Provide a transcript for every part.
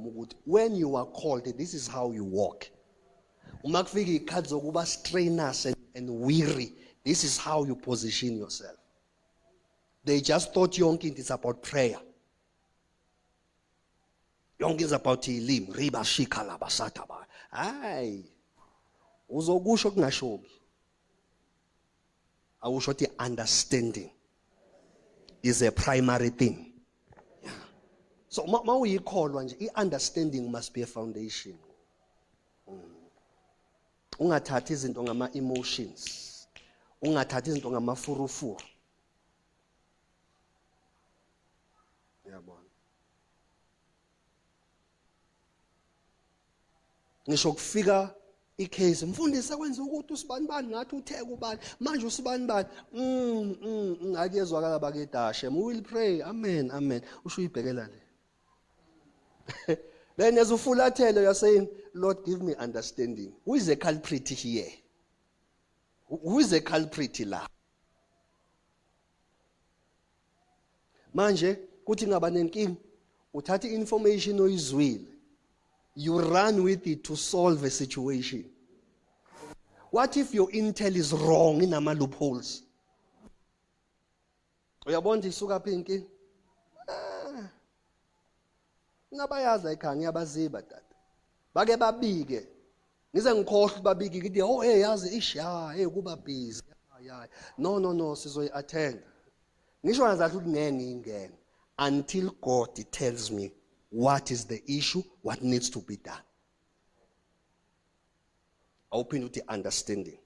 wami ukuthi when you are called, this is how you walk. Uma kufika ikhathi zokuba strenuous and weary, this is how you position yourself. They just thought yonke into is about prayer. Yonke is about ilimi, riba shika la basata ba. Hayi. Uzokusho kungashobi. Awusho ukuthi understanding is a primary thing. Yeah. So ma uyikholwa nje, i-understanding must be a foundation. Ungathathi izinto ngama emotions. Ungathathi izinto ngama furufuru. Yabona. Ngisho kufika icase mfundisi kwenza ukuthi usibanibani ngathi utheke ubani manje usibanibani ngakuyezwakala bakedashe we will pray amen amen usho uyibhekela le then as ufulathelo you are saying Lord give me understanding. Who is the culprit here? Who is the culprit la? Manje kuthi ngaba nenkingi uthatha information oyizwile, you run with it to solve a situation. What if your intel is wrong in ama loopholes? Uyabona isuka phi inkingi? Ngabayazi ekhaya ngiyabaziba tata. Bake babike. Ngize ngikhohle babike ngithi oh hey yazi isha hey kuba busy. No sizoyi attend. Ngisho ngazathi ukuthi ngeke ngingene until God tells me what is the issue, what needs to be done. Open with the understanding.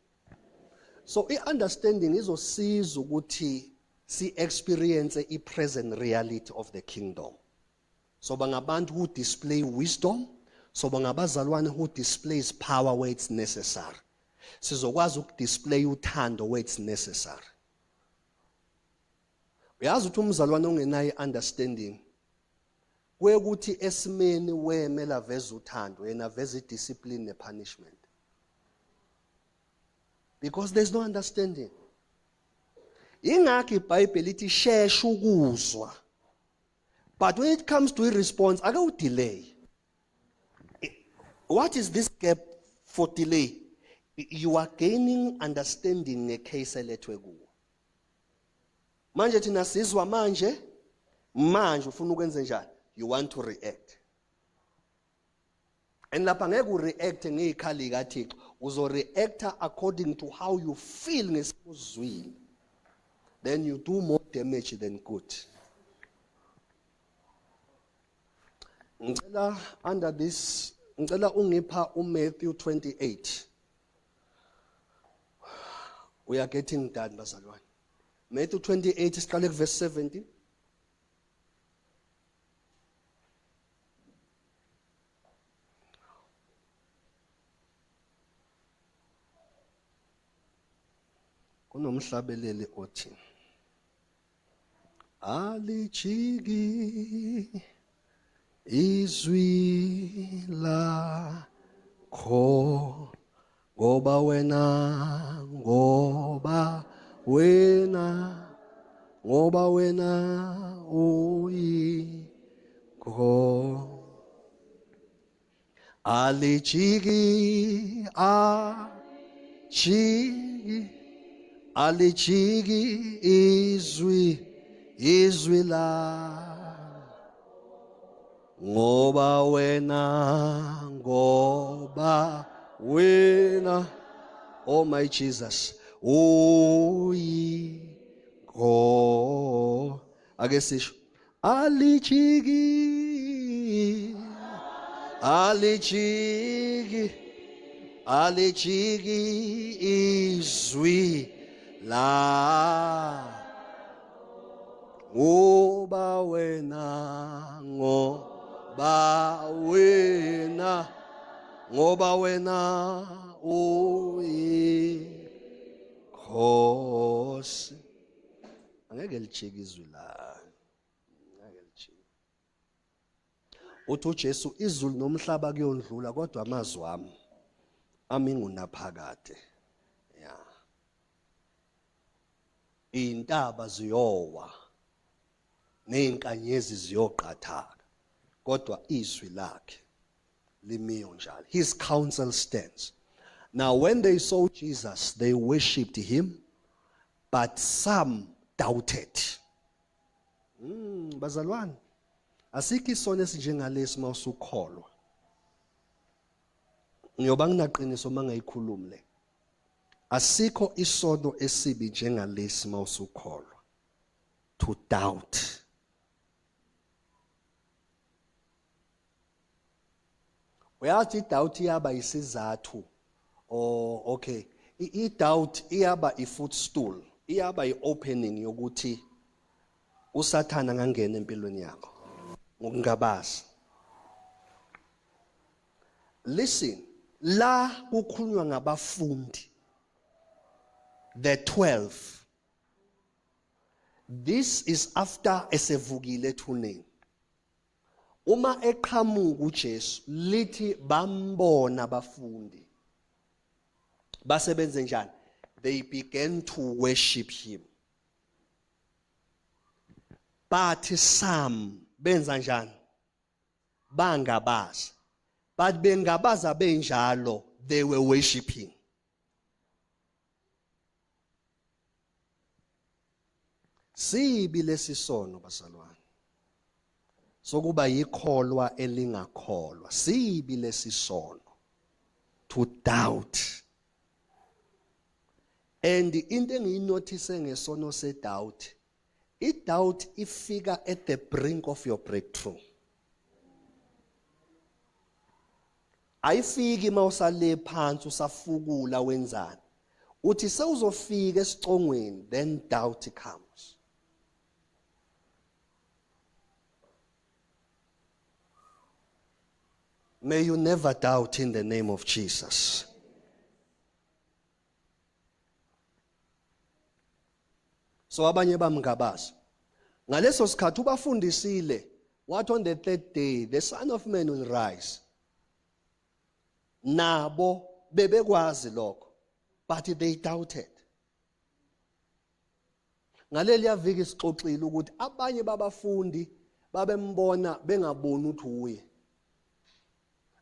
So i-understanding izosiza ukuthi si experience a present reality of the kingdom. So bangabantu who display wisdom, so bangabazalwane who displays power where it's necessary. Sizokwazi ukudisplay uthando where it's necessary. Uyazi ukuthi umzalwane ongenayo understanding kwekuthi esimeni wemela veza uthando yena veza discipline ne punishment. Because there's no understanding. Ingakho iBhayibheli lithi shesha ukuzwa. But when it comes to a response, ake udelay. What is this gap for delay? You are gaining understanding ngecase elethwe kuwe. Manje thina sizwa manje ufuna ukwenza njani? You want to react. And lapha ngeke ureact ngezikhali kaThixo, uzo-reacta according to how you feel ngesizwini. Then you do more damage than good. Ngicela under this, ngicela ungipha uMatthew 28. We are getting done bazalwane. Matthew 28 siqale kuverse 17. Kunomhlabeleli othi alijiki izwi lakho ngoba wena uyikho alijiki izwi la ngoba wena oh my Jesus uyikho ake sisho alijiki izwi la ngoba wena uyikhosi. Angeke lijike izwi la. Angeke lijike. Uthi uJesu izulu nomhlaba kuyondlula kodwa amazwi ami ngunaphakade. Yeah. Intaba ziyowa. Nezinkanyezi ziyoqhathaka kodwa izwi lakhe limiyo njalo. His counsel stands. Now when they saw Jesus, they worshipped him, but some doubted. Bazalwane, asikho isono esinjengalesi mawusukholwa. Ngiyoba nginaqiniso mangayikhulumi le. Asikho isono esibi njengalesi mawusukholwa. To doubt. Uyathi doubt iyaba isizathu. Oh, okay. I-doubt iyaba i-footstool. Iyaba i-opening yokuthi uSathana angangena empilweni yakho ngokungabazi. Listen, la kukhulunywa ngabafundi, the 12. This is after esevukile ethuneni. Uma eqhamuka uJesu lithi bambona abafundi. Basebenze njani? They began to worship him. But some benza njani? Bangabaza. But bengabaza benjalo, they were worshiping. Sibi lesisono basalwane. Sokuba yikholwa elingakholwa. Sibi lesisono. To doubt. And into engiyinotice ngesono se-doubt, i-doubt ifika at the brink of your breakthrough. Ayifiki mawusale phansi usafukula wenzani. Uthi sewuzofika esicongweni, then doubt comes. May you never doubt in the name of Jesus. So abanye bamngabaza. Ngaleso sikhathi ubafundisile, what on the third day the Son of Man will rise. Nabo bebekwazi lokho, but they doubted. Ngaleli yaviki sixoxile ukuthi abanye babafundi babembona bengaboni ukuthi uye.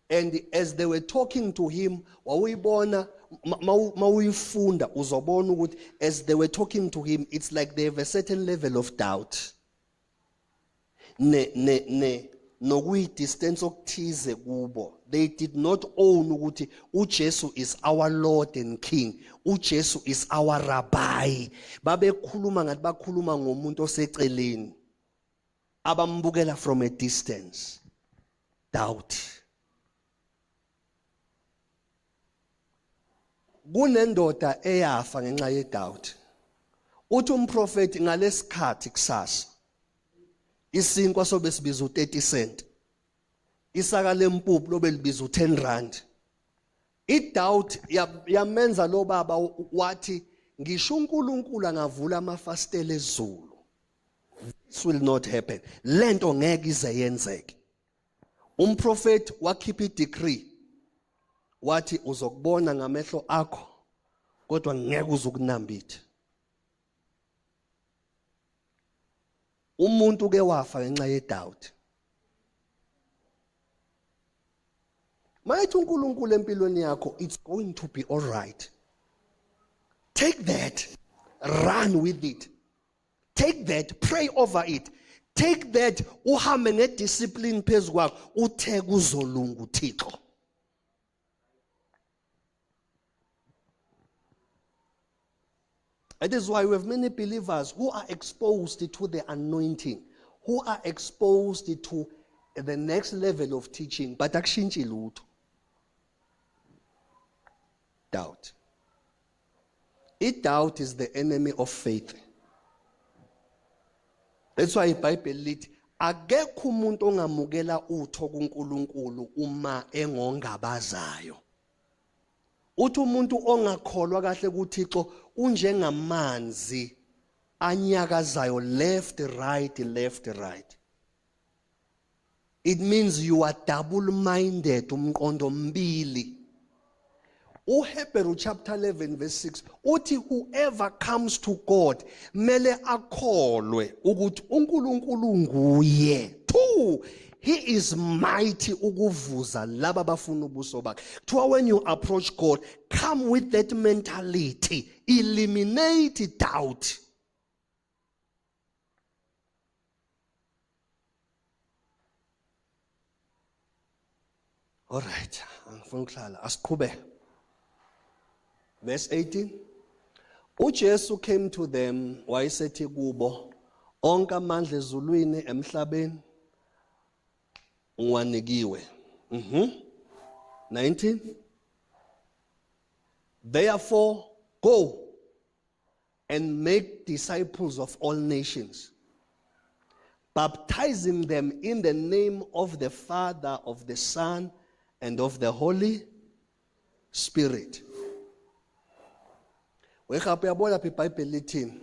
And as they were talking to him, wawuyibona mawuyifunda uzobona ukuthi as they were talking to him, it's like they have a certain level of doubt. Nokuyi distance okuthize kubo. They did not own ukuthi uJesu is our Lord and King. uJesu is our Rabbi. Babekhuluma ngathi bakhuluma ngomuntu oseceleni. Abambukela from a distance. Doubt. Kunendoda eyafa ngenxa ye-doubt. Uthi umprofeti ngalesikhathi kusasa. Isinkwa sobe sibiza u30 cent. Isaka lempuphu lobe libiza u10 rand. I-doubt yamenza lo baba wathi ngisho uNkulunkulu angavula amafastela ezulu. This will not happen. Lento ngeke ize yenzeke. Umprofeti wakhipha i-decree. Wathi uzokubona ngamehlo akho kodwa ngeke uzukunambitha. Umuntu ke wafa ngenxa ye-doubt. Mayithi uNkulunkulu empilweni yakho, it's going to be all right. Take that, run with it. Take that, pray over it. Take that, uhambe ngediscipline phezu kwakho, uthe kuzolunga uThixo. That is why we have many believers who are exposed to the anointing, who are exposed to the next level of teaching, but akushintshi lutho. Doubt. Doubt is the enemy of faith. That's why iBhayibheli lithi akekho umuntu ongamukela utho kuNkulunkulu uma engongabazayo. Uthi umuntu ongakholwa kahle kuThixo unjengamanzi anyakazayo, left right. It means you are double-minded, umqondo mbili. Hebrew chapter 11 verse 6 uthi whoever comes to God mele akholwe ukuthi uNkulunkulu nguye. 2, He is mighty ukuvuza laba bafuna ubuso bakhe. Kuthiwa when you approach God, come with that mentality. Eliminate doubt. All right. Angifuna ukuhlala. Asiqhubeke. Verse 18. uJesu came to them, wayesethi kubo, onke amandla ezulwini emhlabeni ngiwanikiwe. 19. Therefore, go and make disciples of all nations, baptizing them in the name of the Father, of the Son, and of the Holy Spirit. Wekaphi uyabona phi iBhayibheli lithini?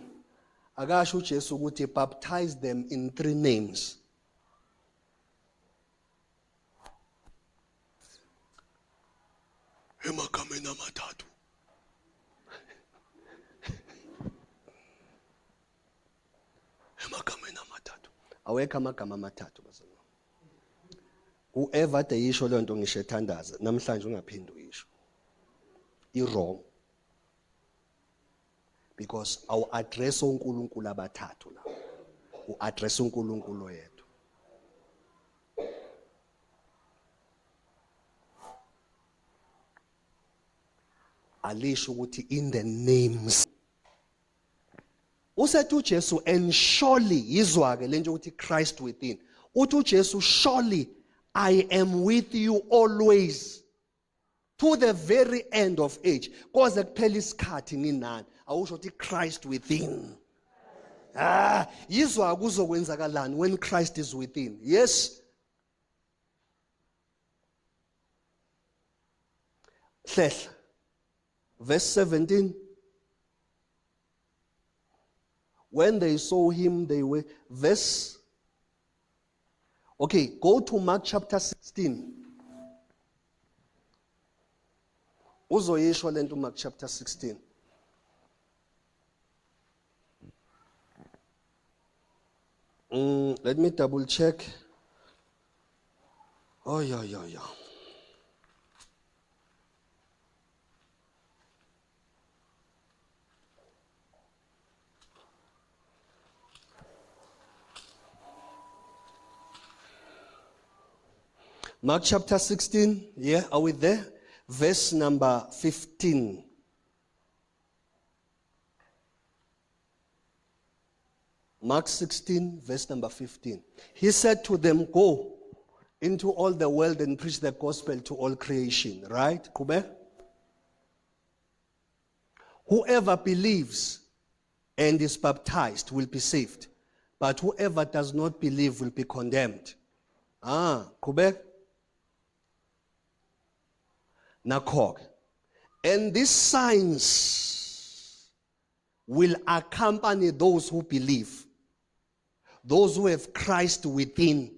Akasho uJesu ukuthi baptize them in 3 names. Emagameni amathathu. Emagameni amathathu. Awekho amagama amathathu bazalwane. Whoever ade yisho leyo nto ngisho ethandaza namhlanje ungaphindi uyisho. I-wrong. Because our address uNkulunkulu abathathu la. U-address uNkulunkulu yedwa. Alisho ukuthi in the names. Usethi uJesu and surely yizwa ke lento ukuthi Christ within. Uthi uJesu surely I am with you always to the very end of age. Koze kuphela isikhathi nginani. Awusho ukuthi Christ within. Yizwa kuzokwenzakalani when Christ is within. Yes. Hlehla. Verse 17. When they saw him, they were. Verse. Okay, go to Mark chapter 16. Uzoyisho lento Mark chapter 16. Let me double check. Oh, yeah. Mark chapter 16, yeah, are we there? Verse number 15. Mark 16, verse number 15. He said to them, go into all the world and preach the gospel to all creation. Right? Kube? Whoever believes and is baptized will be saved, but whoever does not believe will be condemned. Kube? Nakok. And these signs will accompany those who believe. Those who have Christ within.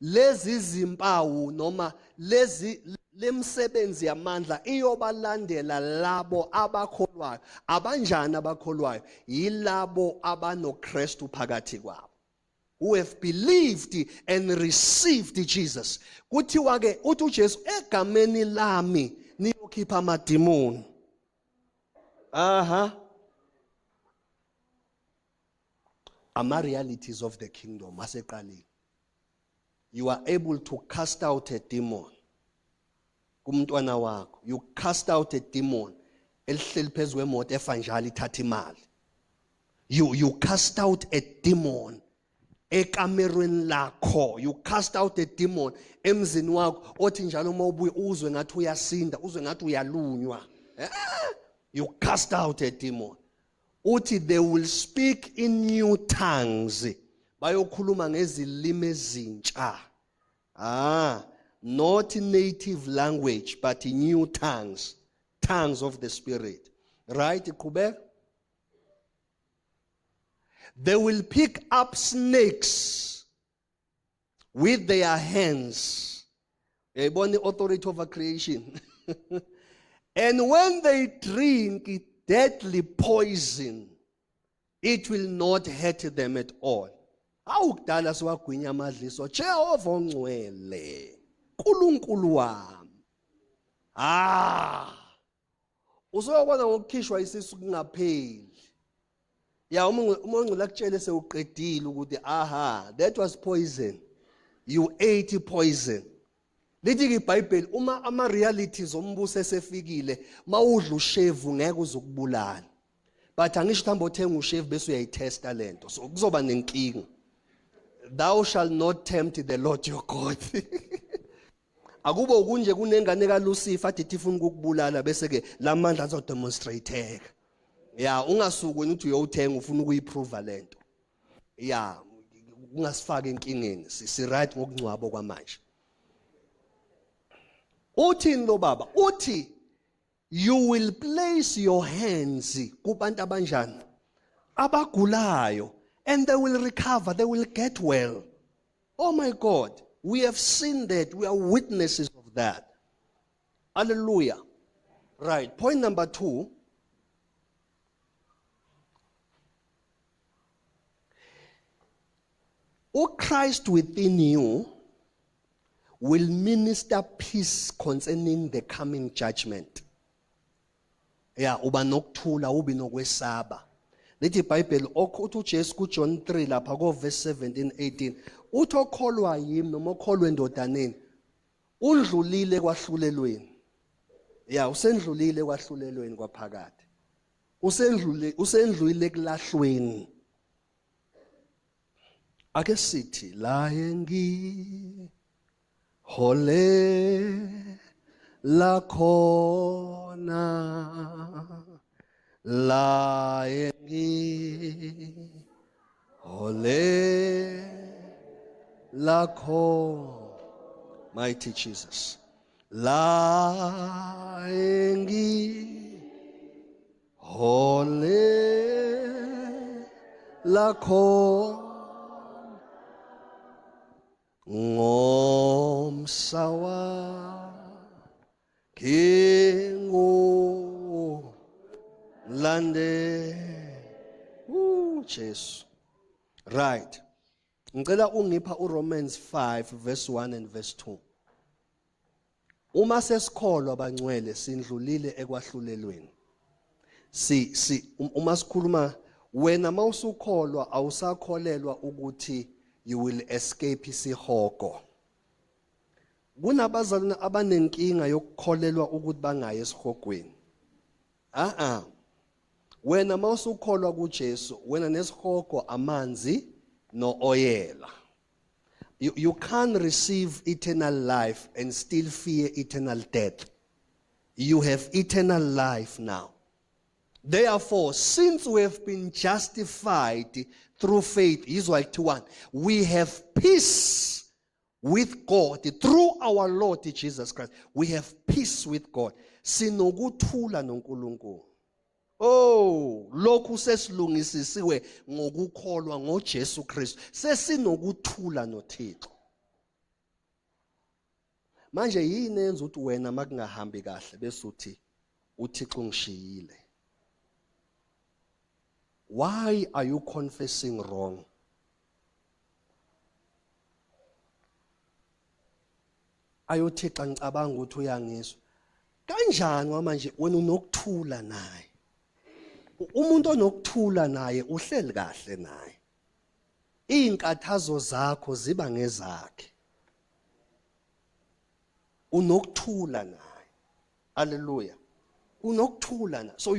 Lezi zimpawu noma lezi lemsebenzi yamandla iyobalandela labo abakholwayo. Abanjani abakholwayo? Yilabo abanoKristu phakathi kwabo. Who have believed and received Jesus. Kuthiwa ke uthi uJesu egameni lami niyokhipha amadimoni. Ama-realities of the kingdom aseqaleni. You are able to cast out a demon. Kumntwana wakho. You cast out a demon. Elihleli phezu kwemoto efanjali ithatha imali. You cast out a demon. Ekamerweni lakho. You cast out a demon. Emzini wakho. Othi njalo uma ubuye uzwe ngathi uyasinda. Uzwe ngathi uyalunywa. You cast out a demon. Uthi they will speak in new tongues. Bayokhuluma ngezilimi ezintsha. Not native language, but in new tongues. Tongues of the Spirit. Right, Kubek? They will pick up snakes with their hands. They want the authority over creation. And when they drink deadly poison, it will not hurt them at all. awukudala siwagwinya amadliso Jehova ongcwele uNkulunkulu wami usuyobona ngokukhishwa isisu kungapheli ya uma ongcwele akutshele sewuqedile ukuthi that was poison you ate poison lithi iBhayibheli uma ama realities ombuso esefikile mawudla ushevu ngeke uzukubulala but angisho thamba uthenga ushevu bese uyayitesta lento so kuzoba nenkinga thou shall not tempt the Lord your God akube ukunje kunengane kaLucifer athi ifuna ukukubulala bese ke lamandla azodemonstrateka ungasuki wena uthi uyothenga ufuna ukuyiprove lento ungasifaka enkingeni si right ngokungcwabo kwamanje uthini lo baba uthi you will place your hands kubantu abanjani abagulayo and they will recover they will get well oh my God we have seen that we are witnesses of that hallelujah right point number 2 Christ within you will minister peace concerning the coming judgment. Uba nokuthula ubi nokwesaba. Lithi iBhayibheli uthi uJesu kuJohn 3 lapha ko verse 17 18 uthi okholwa yimi noma okholwa endodaneni udlulile kwahlulelweni. Usendlulile kwahlulelweni kwaphakade. Usendlulile kulahlweni. Ake sithi la yengi hole la khona la yengi hole la khona mighty Jesus la yengi hole la khona ngomsawa kingu lande Jesu right ngicela ungipha uRomans 5 verse 1 and verse 2 uma sesikholwa abangcwele sindlulile ekwahlulelweni uma sikhuluma wena mawusukholwa awusakholelwa ukuthi you will escape isihogo kunabazalwane abanenkinga yokukholelwa ukuthi bangaye esihogweni wena mawusukholwa kuJesu wena nesihogo amanzi nooyela you can't receive eternal life and still fear eternal death you have eternal life now therefore since we have been justified through faith Israel 2:1 we have peace with God through our Lord Jesus Christ we have peace with God sinokuthula noNkulunkulu lokhu sesilungisisiwe ngokukholwa ngoJesu Kristu sesinokuthula noThixo manje yini enza ukuthi wena makungahambi kahle bese uthi uThixo ngishiyile why are you confessing wrong ayothixo ngicabanga ukuthi uyangizwa kanjani manje wena unokuthula naye umuntu onokuthula naye uhleli kahle naye izinkathazo zakho ziba ngezakhe unokuthula naye haleluya unokuthula naye so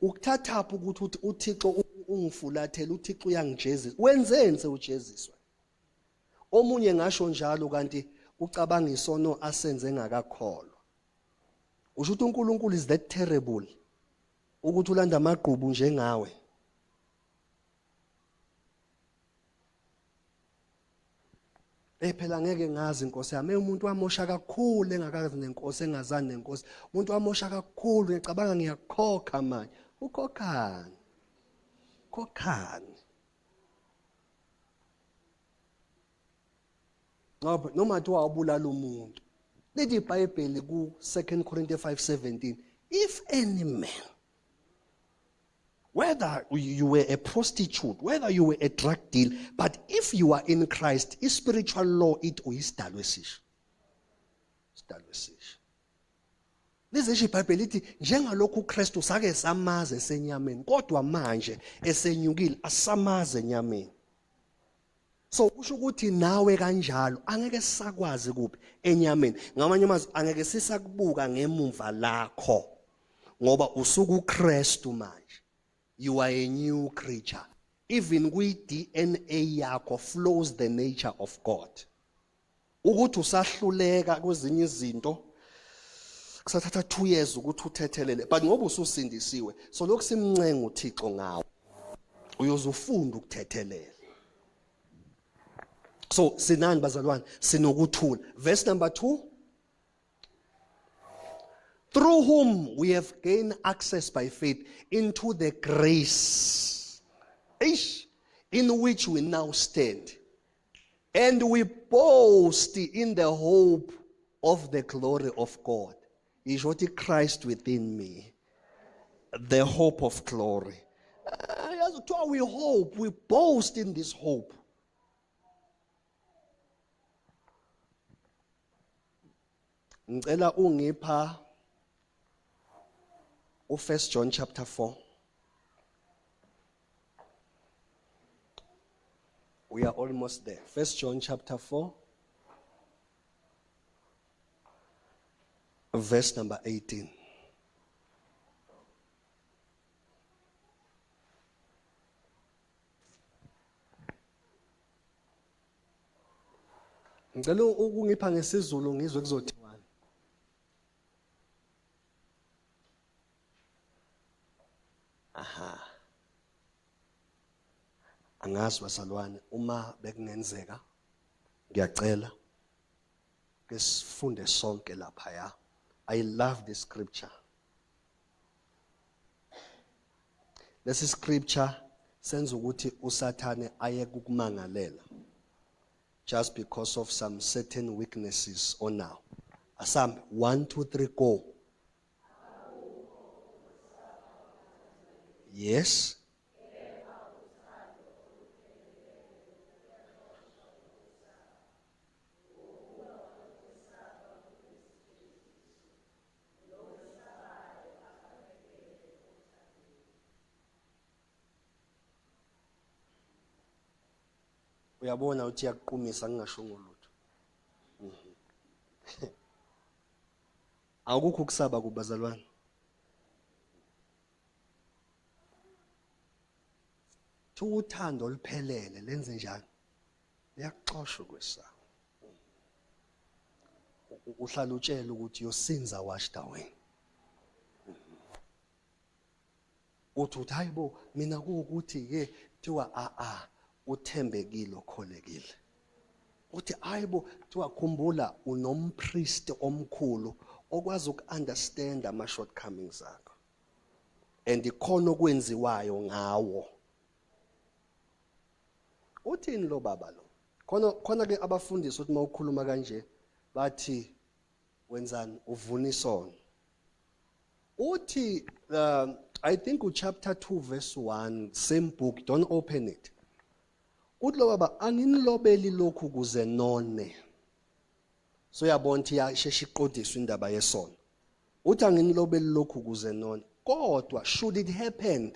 ukuthathapha ukuthi uThixo ungifulathela uThixo uyangijezisa wenzeni sewujeziswa omunye ngasho njalo kanti ucabanga isono asenze ngakakholwa usho ukuthi uNkulunkulu is that terrible ukuthi ulanda amagqubu njengawe phela ngeke ngazi inkosi yami umuntu wamosha kakhulu engakazi nenkosi engazani nenkosi umuntu wamosha kakhulu ngicabanga ngiyakhokha manje ukhokhani ngoba noma thiwa wabulala umuntu lithi iBhayibheli ku 2 Corinthians 5:17 if any man whether you were a prostitute, whether you were a drug dealer, but if you are in Christ, spiritual law it uyisidalwa esisha. Isidalwa esisha. Lizisho iBhayibheli lithi njengalokhu uKristu sake samaze esenyameni, kodwa manje esenyukile asamaze enyameni. So kusho ukuthi nawe kanjalo angeke sisakwazi kuphi enyameni. Ngamanye amazwi angeke sisakubuka ngemumva lakho ngoba usuku uKristu manje. You are a new creature. Even with DNA yakho flows the nature of God. Ukuthi usahluleka kwezinye izinto kusathatha 2 years ukuthi uthethelele, but ngoba ususindisiwe, so lokhu simncenga uThixo ngawo uyozufunda ukuthethelela. So sinani bazalwane, sinokuthula. Verse number 2, through whom we have gained access by faith into the grace in which we now stand, and we boast in the hope of the glory of God. Is what Christ within me, the hope of glory. We hope, we boast in this hope. Ngicela ungipha 1 John chapter 4. We are almost there. 1 John chapter 4. Verse number 18. Ngicela ukungipha ngesizulu ngizwe kuzothiwani. Aha. Angazi basalwane uma bekungenzeka ngiyacela ke sifunde sonke lapha ya. I love this scripture. This scripture senza ukuthi uSathane ayeke ukumangalela just because of some certain weaknesses on now. Asam 1 2 3 go. Yes. Uyabona uthi yakuqumisa ngingashongo lutho. Akukho ukusaba kubazalwane. Uthando oluphelele lenze njani? Liyaxoshwa kwesaba. Uhlala utshela ukuthi your sins are washed away. Uthi hayibo mina kuukuthi ke thiwa uthembekile okholekile. Uthi hayibo thiwa khumbula unompriest omkhulu okwazi ukunderstand ama shortcomings akho. And ikhona okwenziwayo ngawo. Uthini lo baba lo? Khona ke abafundisi uthi mawukhuluma kanje bathi wenzani uvuna isono. Uthi I think chapter 2 verse 1, same book, don't open it. Uthi lo baba anginilobeli lokhu kuze none. So yabona ukuthi yashesha iqondiswa indaba yesono. Uthi anginilobeli lokhu kuze none. Kodwa should it happen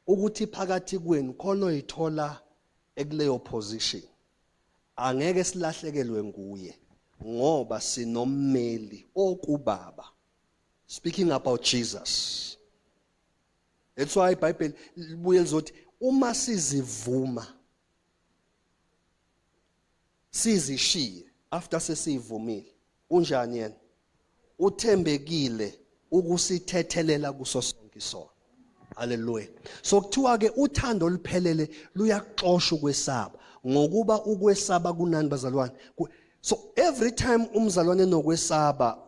ukuthi phakathi kwenu khona oyithola ekuleyo position, angeke silahlekelwe nguye ngoba sinommeli okubaba. Speaking about Jesus. That's why iBhayibheli libuye lizothi uma sizivuma sizishiye after sesivumile unjani yena? Uthembekile ukusithethelela kuso sonke isono. Hallelujah. So kuthiwa ke uthando oluphelele luyaxoshwa ukwesaba ngokuba ukwesaba kunani bazalwane. So every time umzalwane enokwesaba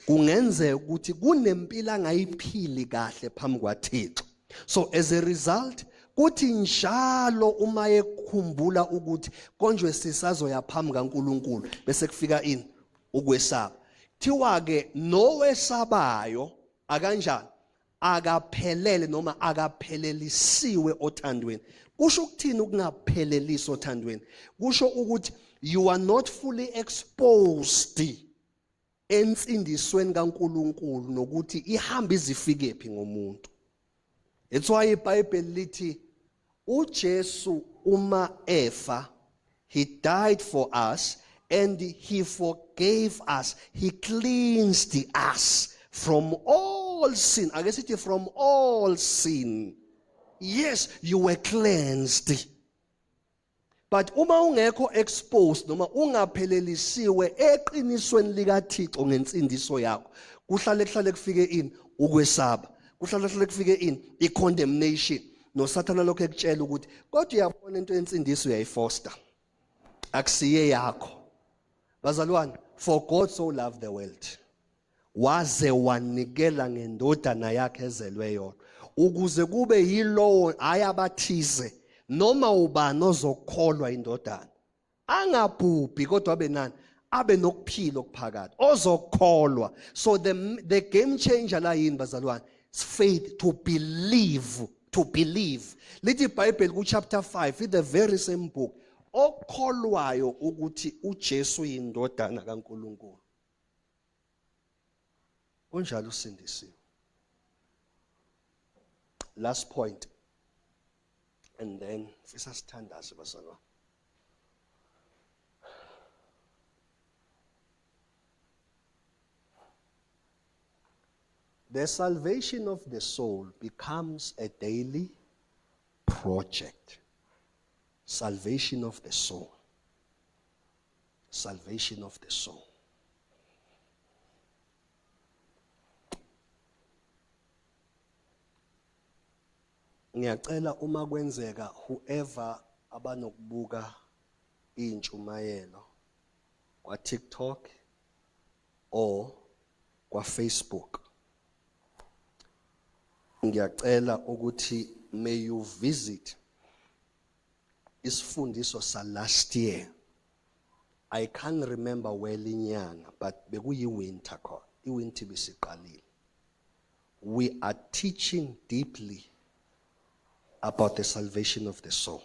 kungenzeka ukuthi kunempilo angayiphili kahle phambi kwaThixo. So as a result kuthi njalo uma ekhumbula ukuthi konjwe sisazoya phambi kaNkuluNkulu bese kufika ini ukwesaba. Thiwa ke nowesabayo akanjani akaphelele noma akaphelelisiwe othandweni. Kusho ukuthini ukungaphelelisi othandweni? Kusho ukuthi you are not fully exposed ensindisweni kaNkulunkulu nokuthi ihamba izifike phi ngomuntu. That's why iBhayibheli lithi uJesu uma efa, he died for us and he forgave us. He cleansed us from all sin. I guess it from all sin. Yes, you were cleansed. But uma ungekho exposed noma ungaphelelisiwe eqinisweni likaThixo ngensindiso yakho, kuhlale kufike ini ukwesaba, kuhlale kufike ini i-condemnation. NoSathana lokho ekutshela ukuthi kodwa uyabona into yensindiso uyayifoster, akusiye yakho. Bazalwane, for God so loved the world, waze wanikela ngendodana yakhe ezelwe yona, ukuze kube yilowo ayabathize noma ubani ozokholwa indodana angabhubhi kodwa abe nani, abe nokuphila okuphakade, ozokholwa. So the game changer la yini bazalwane? It's faith, to believe. To believe. Lithi iBhayibheli ku chapter 5 in the very same book, okholwayo ukuthi uJesu yindodana kaNkulunkulu onjalo usindisiwe. Last point, and then fisa sithandaze bazalwane. The salvation of the soul becomes a daily project. Salvation of the soul. Salvation of the soul. Ngiyacela uma kwenzeka whoever abanokubuka intshumayelo kwa TikTok or kwa Facebook, ngiyacela ukuthi may you visit isifundiso sa last year. I can't remember well inyanga, but bekuyi winter khona, iwinter bisiqalile. We are teaching deeply about the salvation of the soul.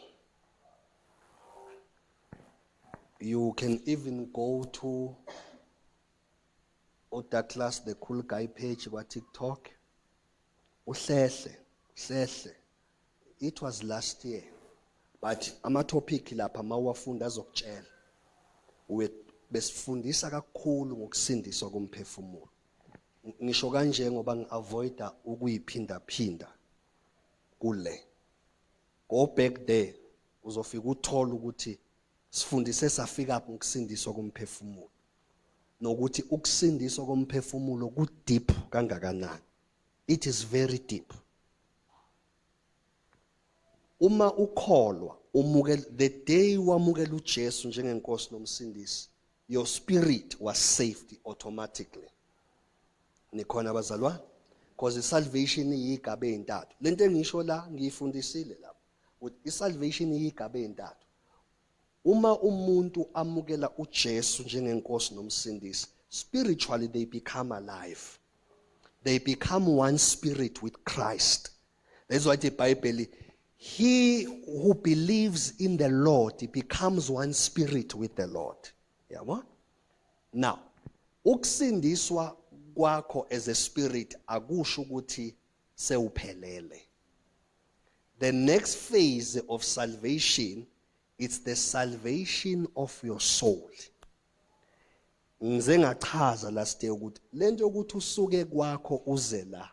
You can even go to Douglas the Cool Guy page on TikTok. It was last year, but ama-topic lapha mawafunda azokutshela. Besifundisa kakhulu ngokusindiswa komphefumulo. Ngisho kanje ngoba ngiavoida ukuyiphinda kule. Go back there, uzofika uthola ukuthi sifundise safika ngokusindiswa komphefumulo. Nokuthi ukusindiswa komphefumulo ku deep kangakanani. It is very deep. Uma ukholwa, the day wamukela uJesu njengenkosi nomsindisi, your spirit was saved automatically. Nikhona bazalwane? Because salvation iyigaba ezintathu. Lento engisho la ngiyifundisile lapha. Ukuthi salvation iyigaba ezintathu. Uma umuntu amukela uJesu njengenkosi nomsindisi, spiritually they become alive. They become one spirit with Christ. That's why the Bible, he who believes in the Lord, he becomes one spirit with the Lord. Yeah, what? Now, ukusindiswa kwakho as a spirit akusho ukuthi sewuphelele. The next phase of salvation, it's the salvation of your soul. Ngize ngachaza last day ukuthi lento ukuthi usuke kwakho uze la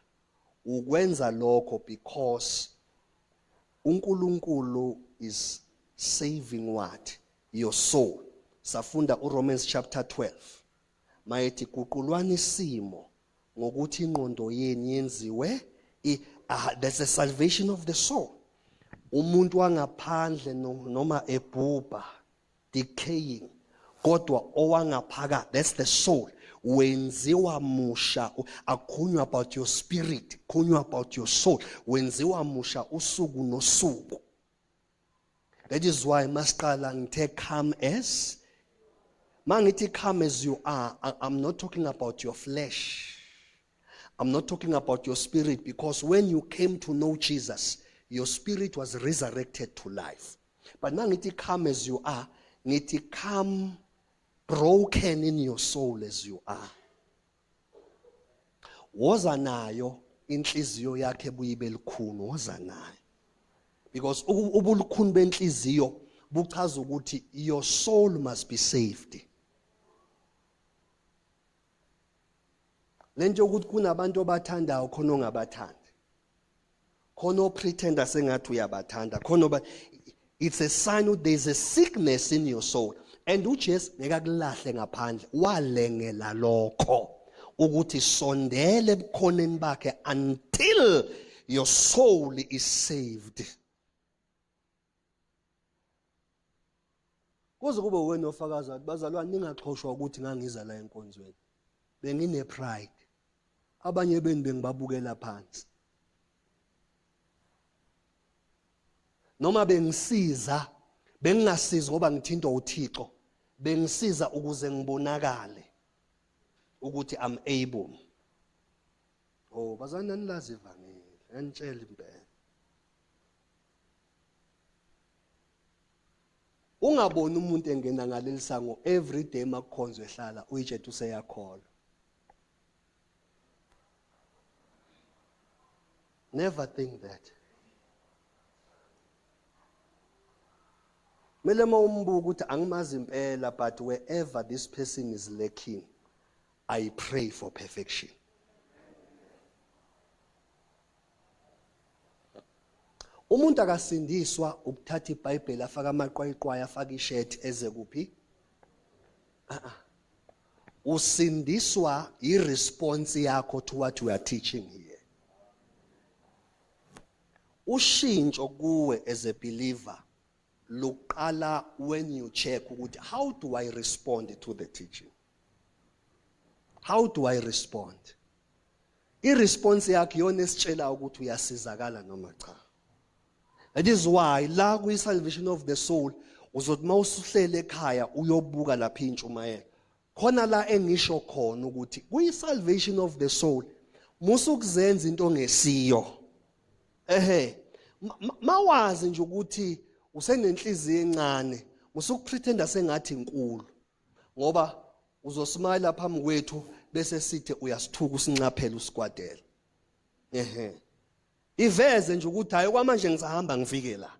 ukwenza lokho because uNkulunkulu is saving what? Your soul. Safunda uRomans chapter 12. Mayethi kuqulwana isimo ngokuthi ingqondo yeni yenziwe there's a salvation of the soul. Umuntu wangaphandle noma ebhubha decaying, kodwa owangaphakathi, that's the soul, wenziwa musha. Akhunywa about your spirit, kunywa about your soul, wenziwa musha usuku nosuku. That is why masiqala ngithe come as, mangithi come as you are, I'm not talking about your flesh. I'm not talking about your spirit, because when you came to know Jesus, your spirit was resurrected to life. But now ngithi come as you are, ngithi come broken in your soul as you are. Woza nayo inhliziyo yakhe buyibe likhuni, woza nayo. Because ubulukhuni benhliziyo buchaza ukuthi your soul must be saved. Lento ukuthi kunabantu abathandayo khona ongabathandi. Khona opretenda sengathi uyabathanda, khona it's a sign that there's a sickness in your soul. And uJesu ngekakulahle ngaphandle, walengela lokho ukuthi sondele ebukhoneni bakhe until your soul is saved. Kuze kube wena ofakaza bazalwane ningaxhoshwa ukuthi ngangiza la enkonzweni. Bengine pride. Abanye beni bengibabukela phansi. Noma bengisiza, bengingasiza ngoba ngithintwa uThixo. Bengisiza ukuze ngibonakale ukuthi I'm able. Oh, bazana nilazi ivangeli, ngitshela impela. Ungaboni umuntu engena ngaleli sango every day makukhonzwe ehlala uyitshela useyakholwa. Never think that. Mele mawumbuka ukuthi angimazi impela, but wherever this person is lacking, I pray for perfection. Umuntu akasindiswa ukuthatha iBhayibheli afaka amaqwayqwaya afaka ishirt eze kuphi? Usindiswa iresponse yakho to what we are teaching here. Ushintsho kuwe as a believer luqala when you check ukuthi how do I respond to the teaching? How do I respond? Iresponse yakho yona esitshela ukuthi uyasizakala noma cha. That is why la ku salvation of the soul uzothi mawusuhlele ekhaya uyobuka lapha intshumayelo. Khona la engisho khona ukuthi ku salvation of the soul musukuzenza into ngesiyo. Mawazi nje ukuthi usenenhliziyo encane, musukupretenda sengathi inkulu. Ngoba uzosmile phambi kwethu bese sithi uyasithuka usincaphela usigwadela. Iveze nje ukuthi hayi kwamanje ngisahamba ngifike la.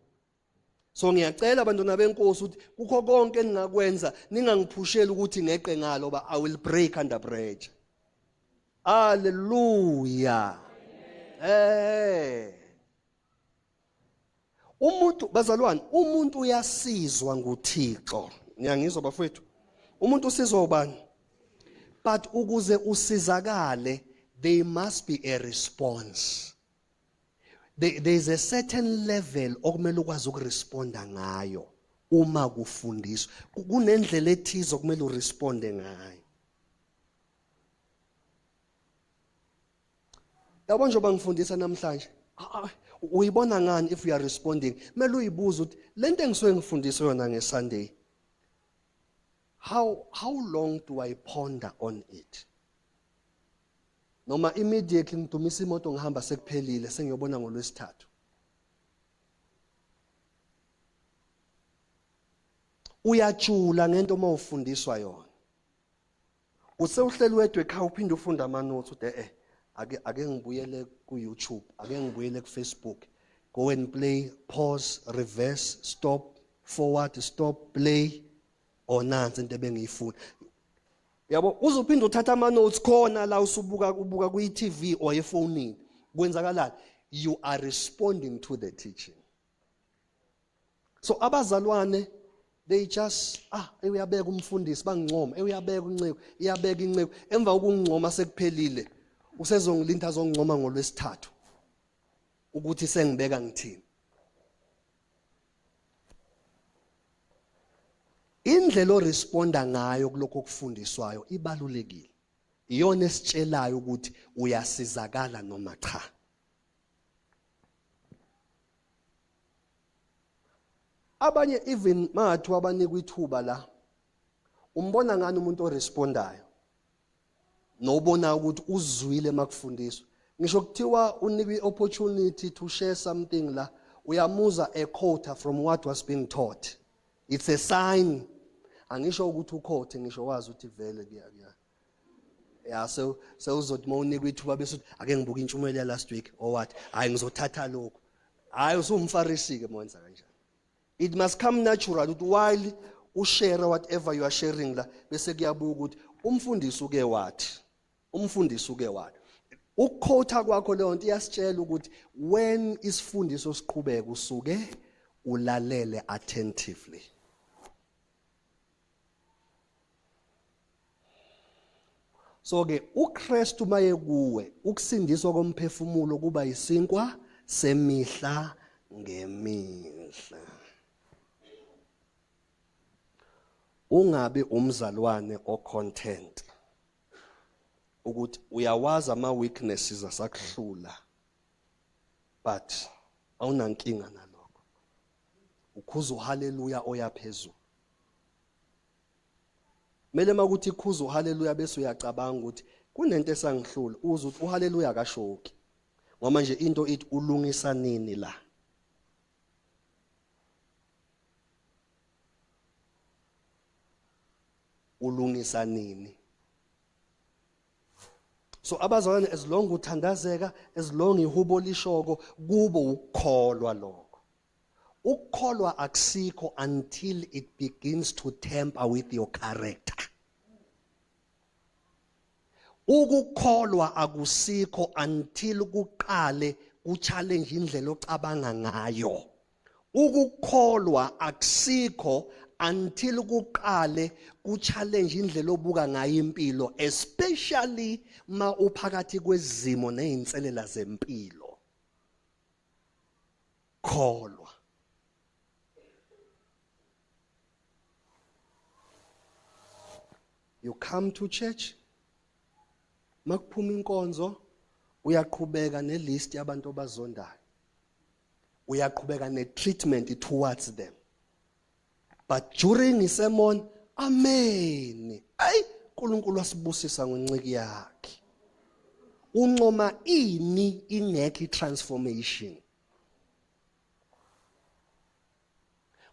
So ngiyacela abantwana benkosi ukuthi kukho konke ningakwenza ningangiphushela ukuthi ngeqe ngalo ba I will break under pressure. Hallelujah. Umuntu bazalwane, umuntu uyasizwa nguThixo. Ngiyangizwa bafowethu. Umuntu usizwa ubani? But ukuze usizakale, there must be a response. There is a certain level okumele ukwazi ukuresponda ngayo uma kufundiswa. Kunendlela ethize okumele uresponde ngayo. Yabo njengoba ngifundisa namhlanje, uyibona ngani if you are responding? Mele uyibuza ukuthi lento engisuke ngifundisa yona ngeSunday, how long do I ponder on it? Noma immediately ngidumisa imoto ngihamba sekuphelile sengiyobona ngolwesithathu. Uyajula ngento mawufundiswa yona. Usewuhleli wedwa ekhaya uphinde ufunda ama notes uthi ake ngibuyele ku YouTube, ake ngibuyele ku Facebook. Go and play, pause, reverse, stop, forward, stop, play. Nansi into ebengiyifuna. Yabo uzophinda uthatha ama notes khona la usubuka ku TV or efonini. Kwenzakalani? You are responding to the teaching. So abazalwane, they just uyabeka umfundisi bangincoma, uyabeka unceku, iyabeka inceku. Emva kokungcoma sekuphelile, usezongilinda azongcoma ngolwesithathu. Ukuthi sengibeka ngithini. Indlela oresponda ngayo kuloko kufundiswayo ibalulekile. Iyona esitshelayo ukuthi uyasizakala noma cha. Abanye even mathu abanikwa ithuba la. Umbona ngani umuntu orespondayo? nobona ukuthi uzwile makufundiswa. Ngisho kuthiwa unikwe opportunity to share something la, uyamuza a quote from what was being taught. It's a sign. Angisho ukuthi uquote ngisho wazi ukuthi vele kuya. Yeah, so uzothi mawunikwe ithuba bese ake ngibuka intshumayelo last week or what? Hayi ngizothatha lokho. Hayi usumfarisi ke mwenza kanjani. It must come natural ukuthi while ushare whatever you are sharing la bese kuyabuka ukuthi umfundisi uke wathi. Umfundisi uke wathi. Ukukhotha kwakho leyo nto iyasitshela ukuthi when isifundiso siqhubeka usuke ulalele attentively. So ke uKristu maye kuwe ukusindiswa komphefumulo kuba isinkwa semihla ngemihla. Ungabe umzalwane ocontent ukuthi uyawazi ama weaknesses asakuhlula but awunankinga nalokho. Ukhuza uhaleluya oyaphezulu. Mele makuthi ikhuza uhaleluya bese uyacabanga ukuthi kunento esangihlula uze uthi uhaleluya akashoki. Ngoba nje into ithi ulungisa nini la. Ulungisa nini. So abazalwane as long uthandazeka, as long ihubo lishoko kubo ukukholwa lokho. Ukukholwa akusikho until it begins to tamper with your character. Ukukholwa akusikho until kuqale uchallenge indlela ocabanga ngayo. Ukukholwa akusikho until kuqale kuchallenge indlela obuka ngayo impilo, especially ma uphakathi kwezimo nezinselela zempilo. Kholwa. You come to church, makuphuma inkonzo, uyaqhubeka nelist yabantu abazondayo. Uyaqhubeka netreatment towards them. But during the sermon, amen. Ay, uNkulunkulu wasibusisa ngonciki yakhe. Uncoma ini ingekho transformation.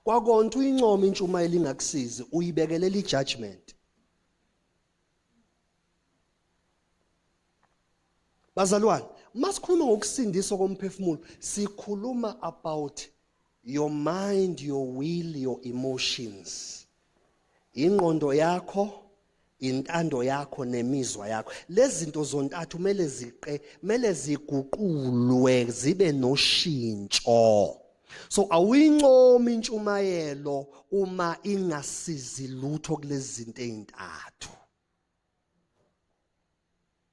Kwakonke uyincoma intshumayelo ingakusizi, uyibekelela ijudgment. Bazalwane, masikhuluma ngokusindiswa komphefumulo, sikhuluma about your mind, your will, your emotions. Ingqondo yakho, intando yakho nemizwa yakho. Lezi zinto zontathu mele ziguqulwe zibe noshintsho. So awuyincomi intshumayelo uma ingasizi lutho kulezi zinto ezintathu.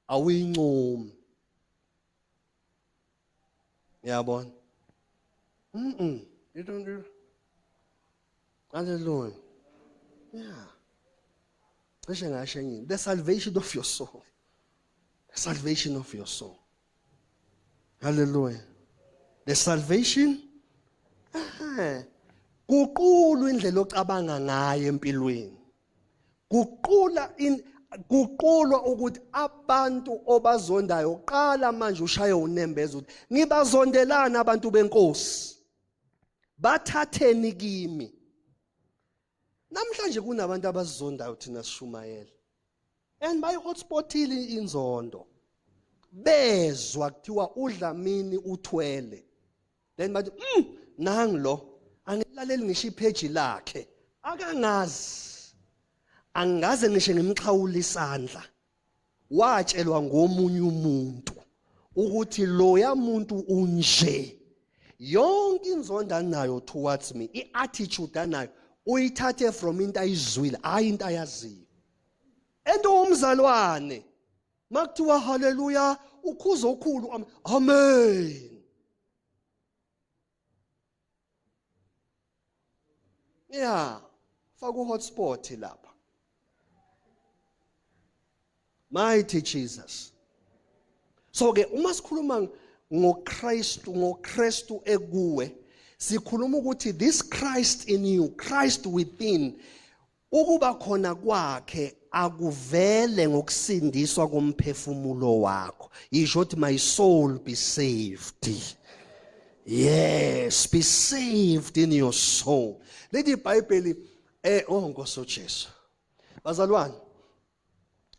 Awuyincomi. Yabona? You don't do. Hallelujah. Yeah. The salvation of your soul. The salvation of your soul. Hallelujah. The salvation. Kuqulu indlela ocabanga ngayo empilweni. Kuqulwa ukuthi abantu obazondayo qala manje ushaye unembeza ukuthi ngibazondelana abantu benkosi. Bathatheni kimi. Namhlanje kunabantu abazondayo thina sishumayela. And by hotspotile inzondo. Bezwa kuthiwa uDlamini uthwele. Then bathi nanglo angilaleli ngisho ipage lakhe. Akangazi. Angaze ngisho ngimxhawula isandla. Watshelwa ngomunye umuntu ukuthi loya muntu unje. Yonke inzondo anayo towards me, iattitude anayo uyithathe from into ayizwile, hayi into ayaziyo. Ento umzalwane makuthiwa haleluya ukhuza okhulu amen. Yeah, faka uhotspot lapha. Mighty Jesus. So ke uma sikhuluma ngoKristu ekuwe, sikhuluma ukuthi this Christ in you, Christ within, ukuba khona kwakhe akuvele ngokusindiswa komphefumulo wakho. Yisho ukuthi my soul be saved. Yes, be saved in your soul. Leli iBhayibheli Nkosi uJesu. Bazalwane,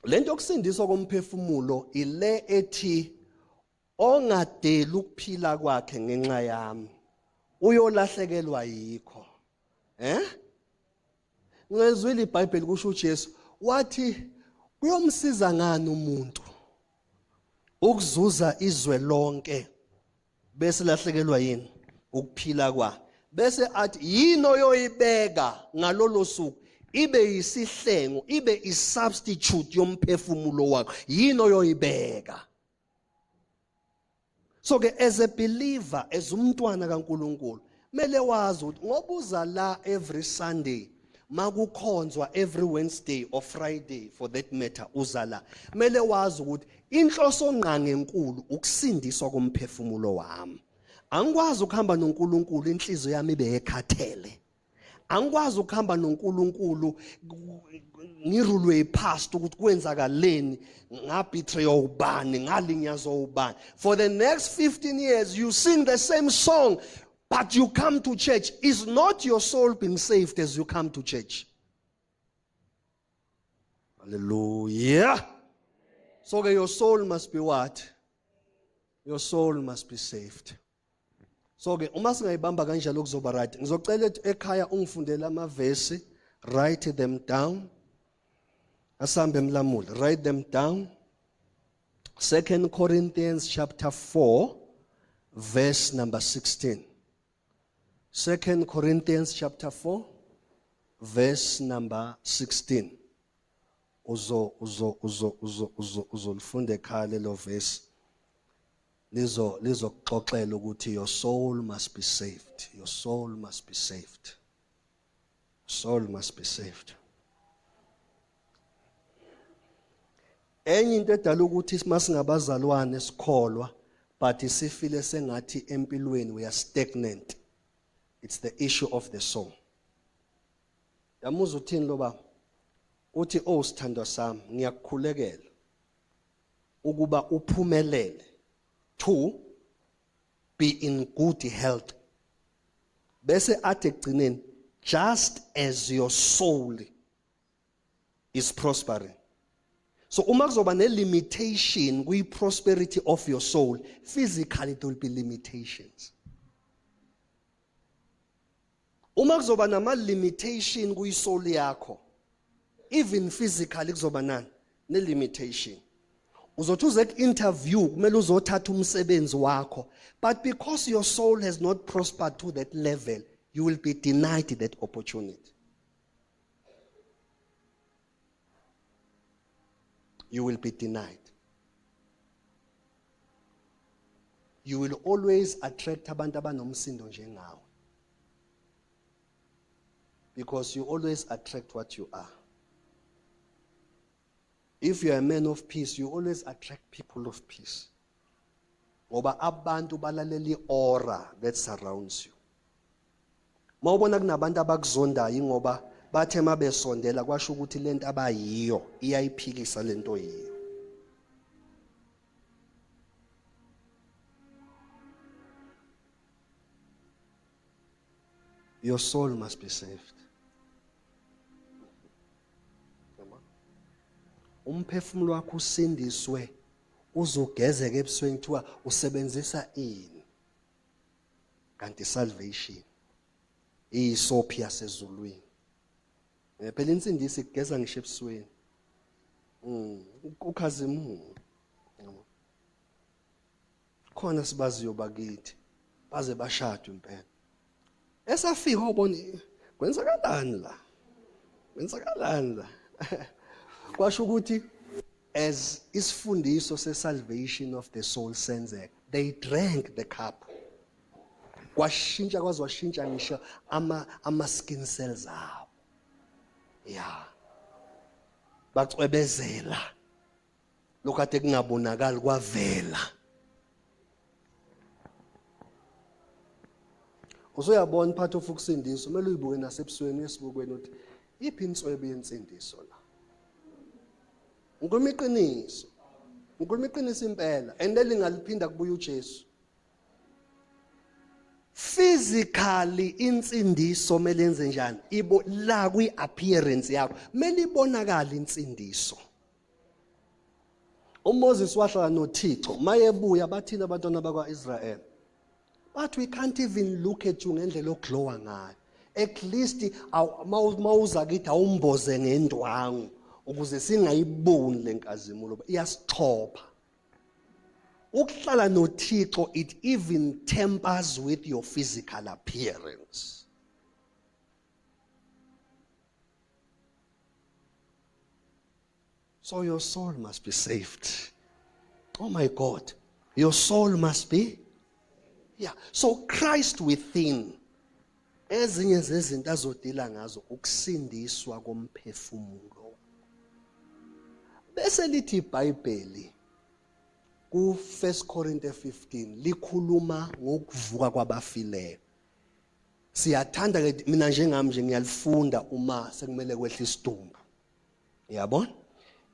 lento yokusindiswa komphefumulo ile ethi ongadeli ukuphila kwakhe ngenxa yami uyolahlekelwa yikho. Ngezwile iBhayibheli kusho uJesu wathi kuyomsiza ngani umuntu ukuzuza izwe lonke bese lahlekelwa yini ukuphila kwa, bese athi yini oyoyibeka ngalolo suku ibe yisihlengo, ibe isubstitute yomphefumulo wakho, yini oyoyibeka. So ke as a believer, as umntwana kaNkulunkulu, mele wazi ukuthi ngoba uza la every Sunday, makukhonzwa every Wednesday or Friday for that matter uza la, mele wazi ukuthi inhloso ngqange enkulu ukusindiswa komphefumulo wami. Angikwazi ukuhamba noNkulunkulu inhliziyo yami ibe ekhathele. Angikwazi ukuhamba noNkulunkulu ngirulwe ipast ukuthi kwenzakaleni, ngabetray ubani, ngalinyazwa ubani. For the next 15 years you sing the same song but you come to church. Is not your soul being saved as you come to church? Hallelujah. So your soul must be what? Your soul must be saved. So ke uma singayibamba kanjalo kuzoba right. Ngizocela ekhaya ungifundele amavesi, write them down. Asambe emlamuli, write them down. 2 Corinthians chapter 4 verse number 16. 2 Corinthians chapter 4 verse number 16. Uzolifunde ekhaya lelo verse. Lizokuxoxela ukuthi your soul must be saved. Your soul must be saved. Soul must be saved. Enye into edala ukuthi masingabazalwane sikholwa but sifile sengathi empilweni we are stagnant. It's the issue of the soul. Yamuza uthini lo baba? Uthi sithandwa sami ngiyakukhulekela ukuba uphumelele to be in good health. Bese athi egcineni just as your soul is prospering. So uma kuzoba ne-limitation kwi-prosperity of your soul, physically there will be limitations. Uma kuzoba nama-limitation kwi-soul yakho, even physically kuzoba nani ne-limitation. Uzothi uze ku-interview kumele uzothatha umsebenzi wakho, but because your soul has not prospered to that level, you will be denied that opportunity. You will be denied. You will always attract abantu abanomsindo njengawe, because you always attract what you are. If you are a man of peace, you always attract people of peace. Ngoba abantu balalela aura that surrounds you. Mawubona kunabantu abakuzondayo ngoba bathe mabesondela kwasho ukuthi lento abayiyo iyayiphikisa lento yiyo. Your soul must be saved. Umphefumulo wakho usindiswe uzogezeka ebusweni kuthiwa usebenzisa ini? Kanti salvation iyisophi yasezulwini. Phela insindisi igeza ngisho ebusweni. Ukhazimulo. Khona sibaziyo bakithi baze bashadwe impela. Esafika ubona kwenzakalani la? Kwenzakalani la? Kwasho ukuthi as isifundiso se-salvation of the soul senzeka, they drank the cup. Kwashintsha kwaze washintsha ngisho ama-skin cells abo. Yeah. Bacwebezela. Lokhu ade kungabonakali kwavela. Usuyabona part of ukusindiswa, kumele uyibuke nasebusweni esibukweni ukuthi iphi inswebe yensindiso la. Ngikhuluma iqiniso. Ngikhuluma iqiniso impela and elingaliphinda kubuya uJesu. Physically insindiso mele yenze njani? Ibo la kwi appearance yakho mele ibonakala insindiso. uMoses wahlala noThixo mayebuya bathina abantwana bakwaIsrael. But we can't even look at you ngendlela oglowa ngayo. At least mawuza kithi awumboze ngendwangu ukuze singayiboni lenkazimulo iyasithopha. Ukuhlala noThixo it even tempers with your physical appearance. So your soul must be saved. Oh my God. Your soul must be. Yeah. So Christ within. Ezinye zezinto azodila ngazo ukusindiswa komphefumulo. Bese lithi iBhayibheli ku 1 Corinthians 15 likhuluma ngokuvuka kwabafileyo. Siyathanda ke mina njengami nje ngiyalifunda uma sekumele kwehle isidumbu. Yabona?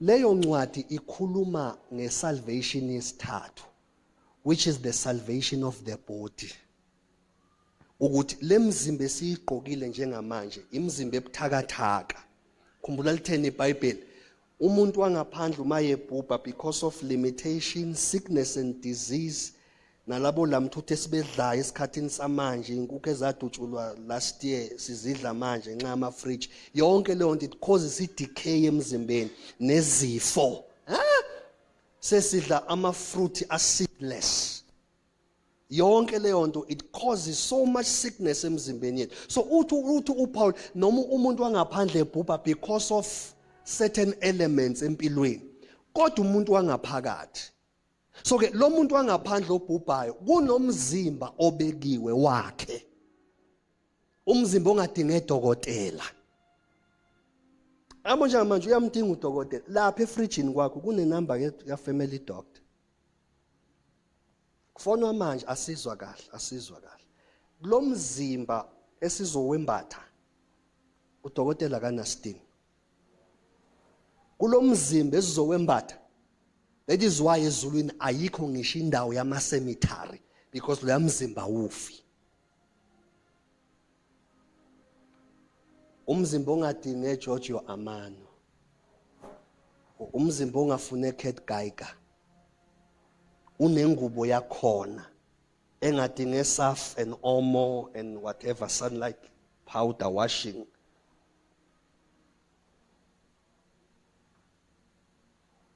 Leyo ncwadi ikhuluma ngesalvation yesithathu, which is the salvation of the body. Ukuthi lemzimba esiyigqokile njengamanje imizimba ebuthakathaka. Khumbula litheni iBhayibheli, umuntu wangaphandle uma yebhubha because of limitation, sickness and disease, nalabo lamthuthe esibedlayo esikhathini samanje, inkukhu ezadutshulwa last year sizidla manje nxa ama fridge, yonke leyo nto it causes i-decay emzimbeni nezifo. Sesidla ama fruit acidless. Yonke leyo nto it causes so much sickness emzimbeni yethu. So uthi uPaul noma umuntu wangaphandle ebhubha because of certain elements empilweni, kodwa umuntu wangaphakathi. So ke lo muntu wangaphandle obhubhayo kunomzimba obekiwe wakhe. Umzimba ongadinge dokotela. Abo njengamanje uyamdinga udokotela. Lapha efrijini kwakho kune number ya family doctor. Kufonwa manje asizwa kahle. Lo mzimba esizowembatha udokotela kanasidingi. Kulo mzimba esizowembatha. That is why ezulwini ayikho ngisho indawo yama cemetery because lo mzimba ufi. Umzimba ongadinge Giorgio Armani. Umzimba ongafune Kurt Geiger. Unengubo yakhona engadinge Surf and Omo and whatever sunlight powder washing.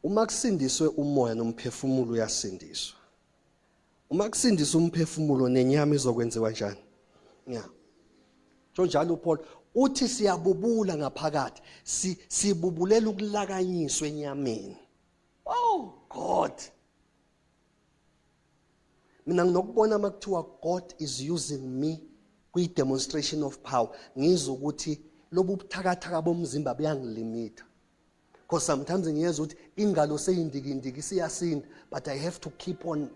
Uma kusindiswe umoya nomphefumulo uyasindiswa. Uma kusindiswa umphefumulo nenyama izokwenziwa njani? Yeah. Njalo uPaul uthi siyabubula ngaphakathi, sibubulela ukulakanyiswa enyameni. Oh God. Mina nginokubona makuthiwa God is using me kwi demonstration of power. Ngizwe ukuthi lobu buthakathaka bomzimba buyangilimita. Because sometimes ngiyezwa ukuthi ingalo seyindikindiki siyasinda, but I have to keep on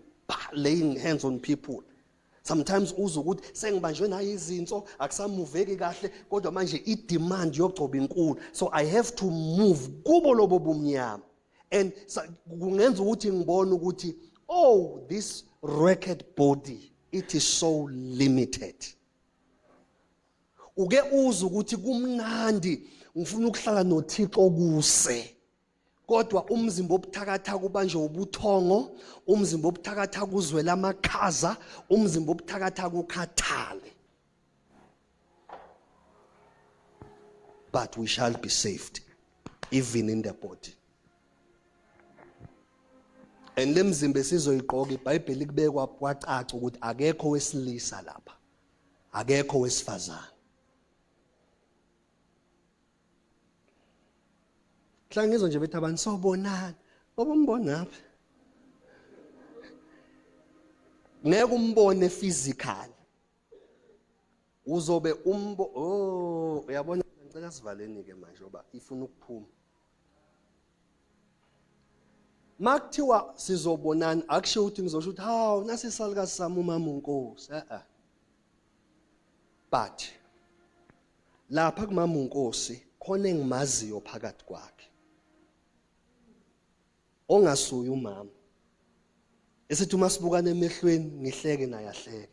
laying hands on people. Sometimes uzwa ukuthi sengibanjwe nayo izinso akusamuveki kahle kodwa manje i-demand yogcoba inkulu. So I have to move kubo lobo bumnyama. And kungenza ukuthi ngibone ukuthi oh, this wrecked body, it is so limited. Uke uzwa ukuthi kumnandi ngifuna ukuhlala noThixo kuse. Kodwa umzimba obuthakathaka ubanje ubuthongo, umzimba obuthakathaka uzwela amakhaza, umzimba obuthakathaka ukhathale. But we shall be saved even in the body. And lemzimba esizoyiqoka iBhayibheli kubekwa kwacaca ukuthi akekho wesilisa lapha. Akekho wesifazana. Hla ngizwe nje bethi abantu sobonana. Obombona apha. Ngeke umbone physical. Uzobe uyabona ngicela sivaleni ke manje ngoba ifuna ukuphuma. Makuthiwa sizobonana akusho ukuthi ngizosho ukuthi hawu nasi isalikazi sami umama uNkosi. But lapha kumama uNkosi khona engimaziyo phakathi kwakhe. ongasuyi umama esithi uma sibukana emehlweni ngihleke naye ahleke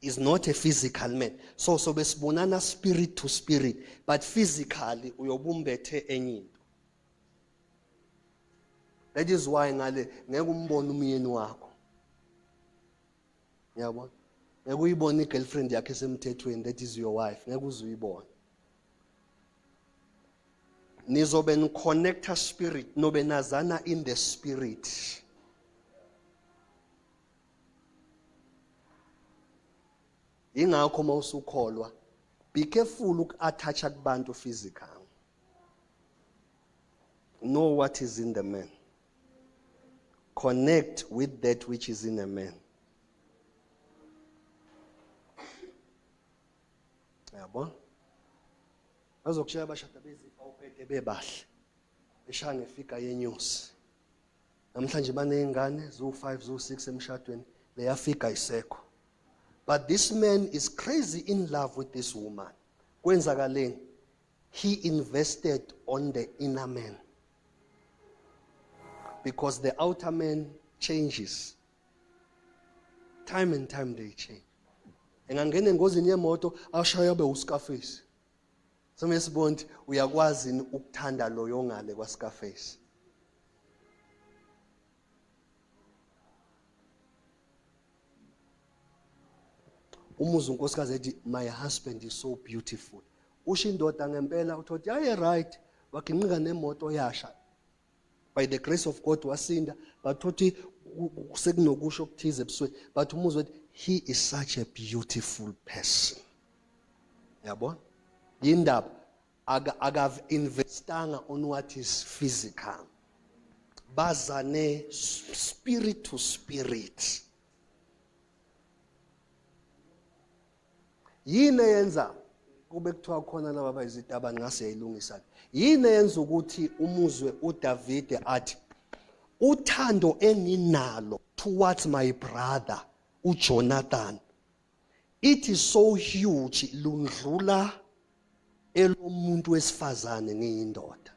is not a physical man. So besibonana spirit to spirit, but physically uyobumbethe enye into. That is why ngale ngeke umbone umyeni wakho. Yabona? Ngeke uyibone igirlfriend yakhe esemthethweni, that is your wife. Ngeke uzuyibone. Nizobe nconnecta spirit, nobe nazana in the spirit. Ingakho mawusukholwa, be careful uku-attach kubantu physical. Know what is in the man. Connect with that which is in a man. Yabona? Bazokushaya abashada bezipha uphethe bebahle. Beshaya ngefika yenyosi. Namhlanje banezingane zo5 zo6 emshadweni, leyafika isekho. But this man is crazy in love with this woman. Kwenzakaleni? He invested on the inner man. Because the outer man changes. Time and time they change. Engangena engozini yemoto ashaya be uScarface. Somesibonti uyakwazi ukuthanda lo yongale kwaScarface. Umuzi unkosikazi ethi my husband is so beautiful. Usho indoda ngempela uthothi aye right waginqika nemoto yasha. By the grace of God wasinda but uthi sekunokusho okuthize ebusweni but umuzwe he is such a beautiful person. Yabona? Yindaba akave investanga on what is physical. Bazane spirit to spirit. Yini yenza kube kuthiwa khona laba bayizitaba ngase yayilungisa. Yini yenza ukuthi umuzwe uDavid athi uthando enginalo towards my brother uJonathan, it is so huge lundlula elomuntu wesifazane ngiyindoda.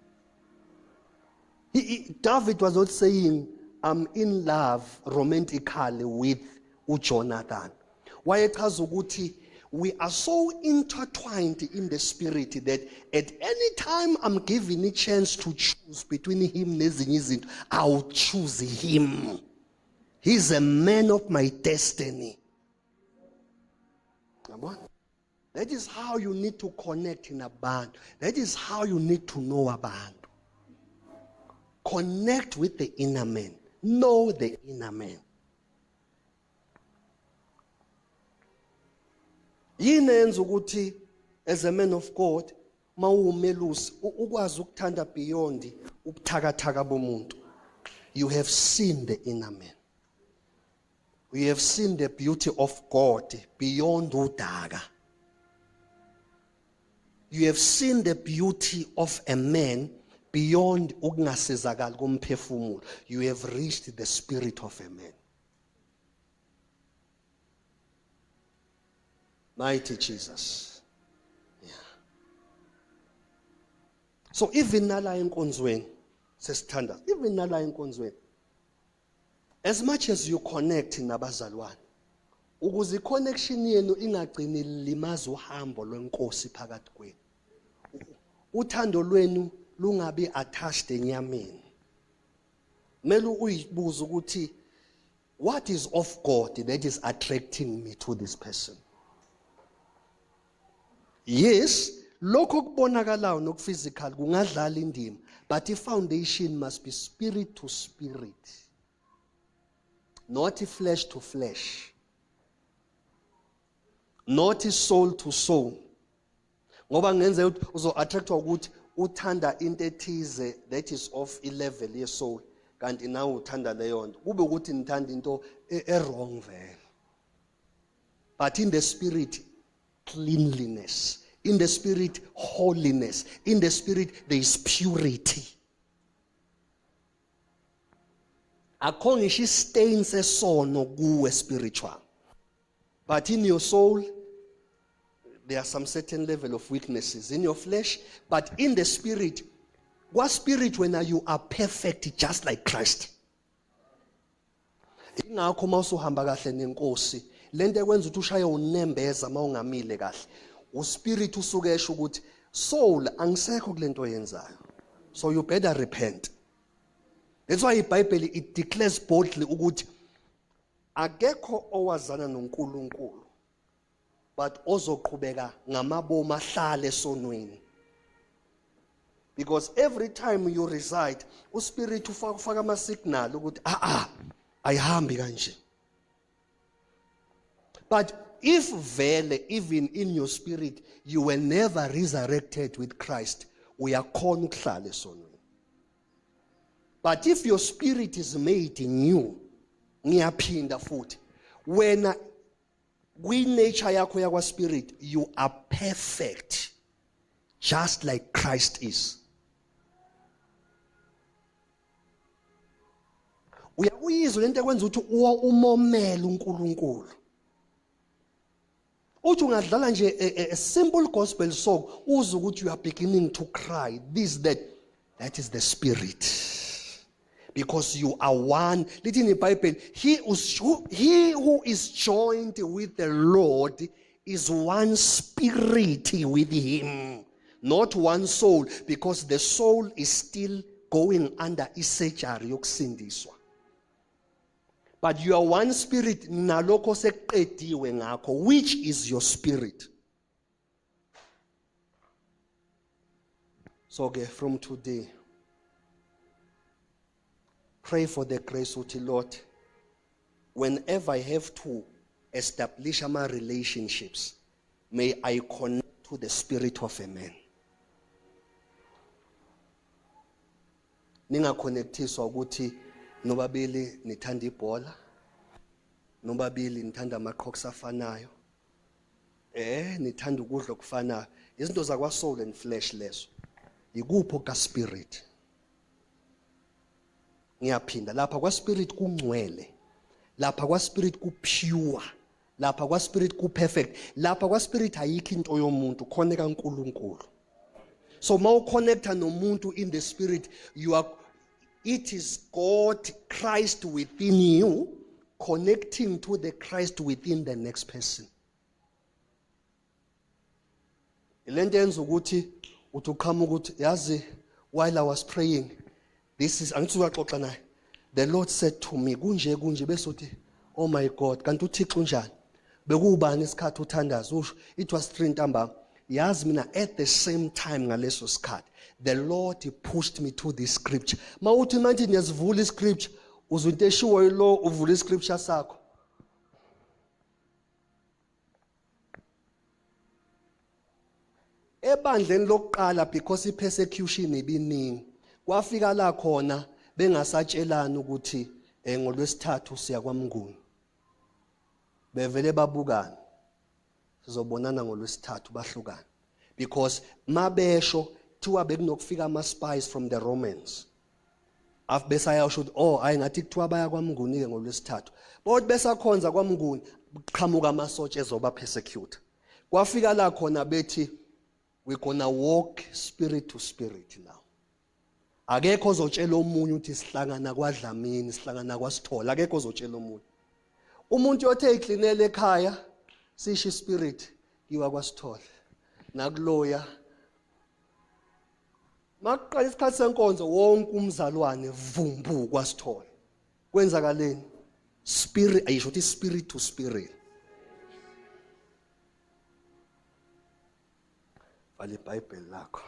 David was not saying I'm in love romantically with uJonathan. Wayechaza ukuthi we are so intertwined in the spirit that at any time I'm given a chance to choose between him nezinye izinto, I'll choose him. He's a man of my destiny. That is how you need to connect in a band. That is how you need to know a band. Connect with the inner man. Know the inner man. Yini enza ukuthi as a man of God mawumelusi ukwazi ukuthanda beyond ubuthakathaka bomuntu. You have seen the inner man. We have seen the beauty of God beyond udaka. You have seen the beauty of a man beyond ukungasizakala komphefumulo. You have reached the spirit of a man. Mighty Jesus. Yeah. So even nala enkonzweni sesithanda, even nala enkonzweni, as much as you connect nabazalwane, ukuze connection yenu ingagcini limaza uhambo lwenkosi phakathi kwenu. Uthando lwenu lungabi attached enyameni. Mele uyibuza ukuthi what is of God that is attracting me to this person? Yes, lokho kubonakalayo nokuphysical kungadlala indima, but the foundation must be spirit to spirit, not flesh to flesh, not soul to soul. Ngoba ngenze uzo attractwa ukuthi uthanda into ethize that is of level ye soul, kanti nawe uthanda leyo nto kube ukuthi nithanda into wrong vele. But in the spirit, cleanliness. In the spirit, holiness. In the spirit, there is purity. Akho ngisho stain sesono kuwe spiritual. But in your soul, there are some certain level of weaknesses in your flesh, but in the spirit, Kwa-spirit wena you are perfect just like Christ. Ingakho uma usuhamba kahle nenkosi, lento ekwenza ukuthi ushaye unembeza uma ungamile kahle, uspirit usuke esho ukuthi soul angisekho kulento oyenzayo. So you better repent. That's why iBhayibheli it declares boldly ukuthi akekho owazana noNkulunkulu but ozoqhubeka ngamabomu ahlale esonweni. Because every time you reside, uspirit ufaka ama signal ukuthi ayihambi kanje. But if vele even in your spirit you were never resurrected with Christ, uyakhona ukuhlala esonweni. But if your spirit is made new, ngiyaphinda futhi, wena kwi-nature yakho yakwa spirit you are perfect just like Christ is. Uyakuyizwa lento ekwenza ukuthi umomele uNkulunkulu. Uthi ungadlala nje a simple gospel song uzwe ukuthi you are beginning to cry, that is the spirit. Because you are one. Listen in the Bible, he who is joined with the Lord is one spirit with him, not one soul, because the soul is still going under surgery yokusindiswa. But you are one spirit, nalokho seqediwe ngakho, which is your spirit. So from today, pray for the grace of the Lord. Whenever I have to establish my relationships, may I connect to the spirit of a man. Ningaconnectiswa ukuthi nobabili nithanda ibhola, nobabili nithanda amaqhoks afanayo, nithanda ukudla okufanayo. Izinto zakwa soul and flesh lezo. Ikupho ka spirit. Ngiyaphinda lapha kwa spirit kungcwele, lapha kwa spirit kupure, lapha kwa spirit kuperfect, lapha kwa spirit ayikho into yomuntu, khona kaNkulunkulu. So ma uconnecta nomuntu in the spirit, it is God, Christ within you, connecting to the Christ within the next person. Ilento yenza ukuthi uthukama ukuthi yazi while I was praying, this is angithukaxoxa naye, the Lord said to me kunje bese uthi oh my God kanti uThixo unjani, bekubani isikhathi uthandaza usho it was 3 ntambama. Yazi mina at the same time ngaleso sikhathi the Lord pushed me to this scripture. Mawuthi manje niyazivula iscripture uzwinto eshiwo yilo uvula iscripture sakho. Ebandleni lokuqala because ipersecution ibiningi, kwafika la khona bengasatshelana ukuthi ngolwesithathu siya kwaMnguni. Bevele babukana. Sizobonana ngolwesithathu bahlukana. Because mabesho kuthiwa bekunokufika ama spies from the Romans. Besayasho ayingathi kuthiwa baya kwaMnguni ke ngolwesithathu. But besakhonza kwaMnguni qhamuka amasotsha ezoba persecute. Kwafika la khona bethi we're gonna walk spirit to spirit now. Akekho ozotshela omunye ukuthi sihlangana kwaDlamini, sihlangana kwaSithola, akekho ozotshela omunye. Umuntu yothe iklinele ekhaya sisho spirit iwa kwaSithola nakuloya. Maqala isikhathi senkonzo wonke umzalwane vumbu kwaSithola. Kwenzakaleni? Spirit ayisho ukuthi spirit to spirit. Vala iBhayibheli lakho.